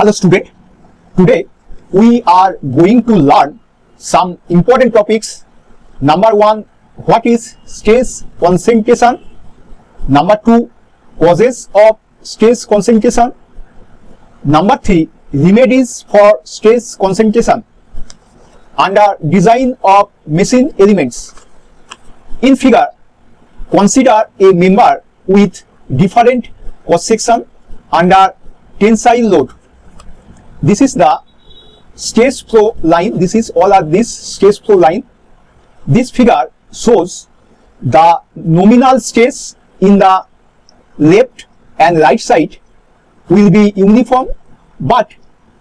Hello student, today we are going to learn some important topics. Number 1, what is stress concentration? Number 2, causes of stress concentration. Number 3, remedies for stress concentration under design of machine elements. In figure, consider a member with different cross section under tensile load. This is the stress flow line. This is all of this stress flow line. This figure shows the nominal stress in the left and right side will be uniform, but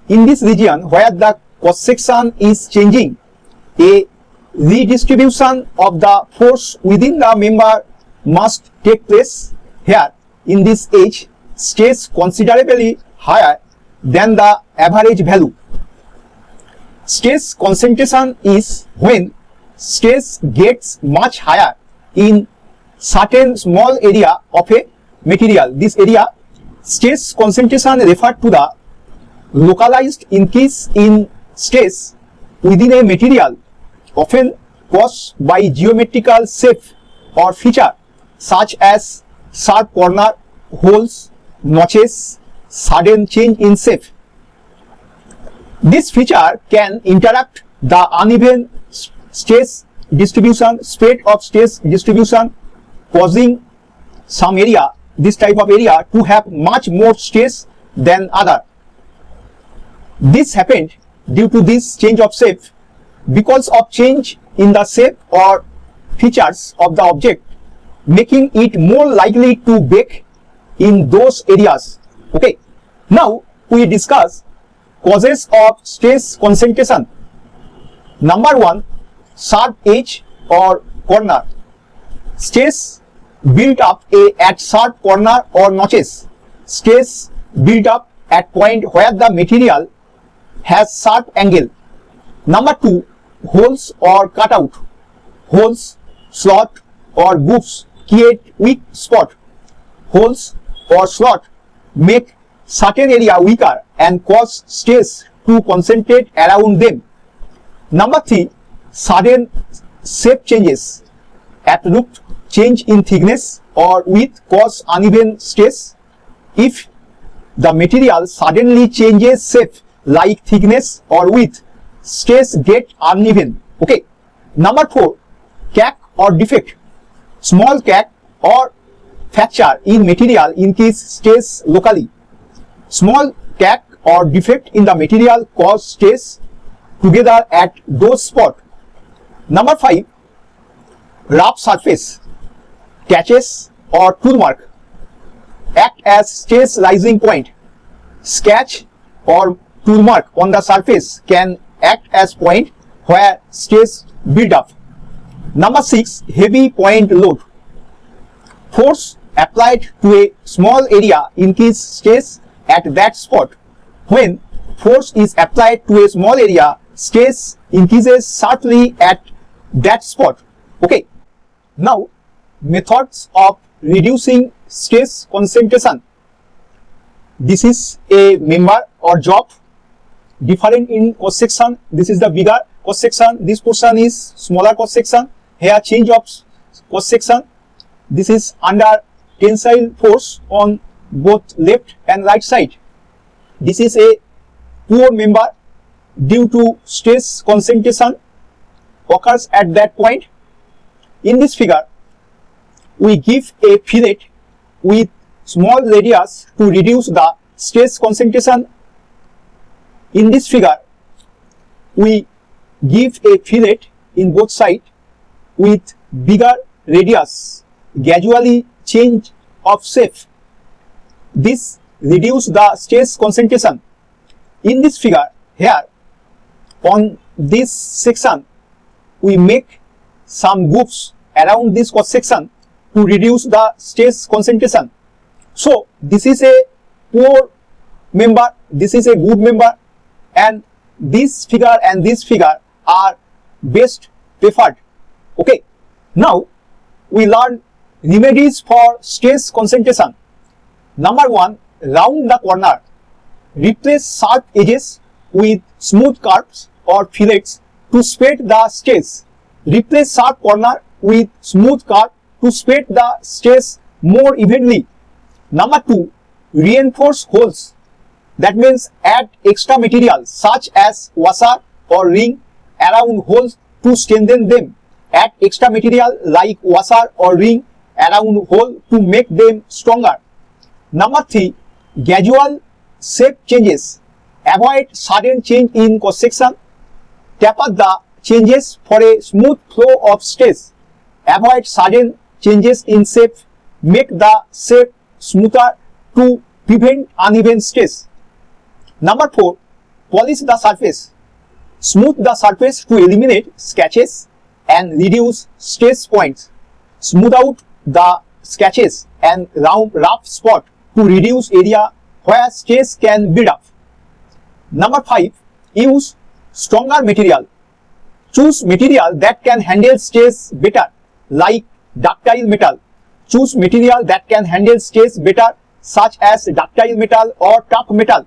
in this region where the cross section is changing, a redistribution of the force within the member must take place. Here in this edge, stress considerably higher than the average value. Stress concentration is when stress gets much higher in certain small area of a material. This area, stress concentration referred to the localized increase in stress within a material, often caused by geometrical shape or feature such as sharp corner, holes, notches, sudden change in shape. This feature can interrupt the uneven stress distribution, spread of stress distribution, causing some area, this type of area, to have much more stress than other. This happened due to this change of shape because of change in the shape or features of the object, making it more likely to break in those areas. Okay, now we discuss causes of stress concentration. Number 1, sharp edge or corner. Stress built up at sharp corner or notches. Stress built up at point where the material has sharp angle. Number 2, holes or cutout. Holes, slot or grooves create weak spot. Holes or slot make certain area weaker and cause stress to concentrate around them. Number 3, sudden shape changes. Abrupt change in thickness or width cause uneven stress. If the material suddenly changes shape like thickness or width, stress get uneven. Okay. Number 4, crack or defect. Small crack or fracture in material increase stress locally. Small crack or defect in the material cause stress together at those spots. Number 5, rough surface, scratches or tool mark act as stress rising point. Scratch or tool mark on the surface can act as point where stress build up. Number 6, heavy point load. Force applied to a small area increase stress at that spot. When force is applied to a small area, stress increases sharply at that spot. Okay. Now, methods of reducing stress concentration. This is a member or job different in cross section. This is the bigger cross section. This portion is smaller cross section. Here change of cross section. This is under tensile force on both left and right side. This is a poor member due to stress concentration occurs at that point. In this figure, we give a fillet with small radius to reduce the stress concentration. In this figure, we give a fillet in both sides with bigger radius, gradually change of shape. This reduce the stress concentration. In this figure, here on this section, we make some grooves around this cross section to reduce the stress concentration. So this is a poor member, this is a good member, and this figure and this figure are best preferred. Okay. Now we learn remedies for stress concentration. Number 1, round the corner. replace sharp edges with smooth curves or fillets to spread the stress. Replace sharp corner with smooth curve to spread the stress more evenly. Number 2, reinforce holes. That means add extra material such as washer or ring around holes to strengthen them. Add extra material like washer or ring around hole to make them stronger. Number 3, gradual shape changes. Avoid sudden change in cross section. Taper the changes for a smooth flow of stress. Avoid sudden changes in shape. Make the shape smoother to prevent uneven stress. Number 4, polish the surface. Smooth the surface to eliminate scratches and reduce stress points. Smooth out the scratches and rough spot to reduce area where stress can build up. Number 5, use stronger material. Choose material that can handle stress better, like ductile metal. Choose material that can handle stress better, such as ductile metal or tough metal.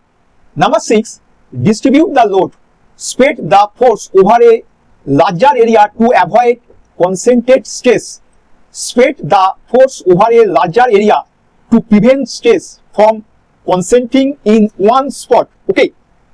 Number 6, distribute the load. Spread the force over a larger area to avoid concentrated stress. Spread the force over a larger area to prevent stress from concentrating in one spot. Okay.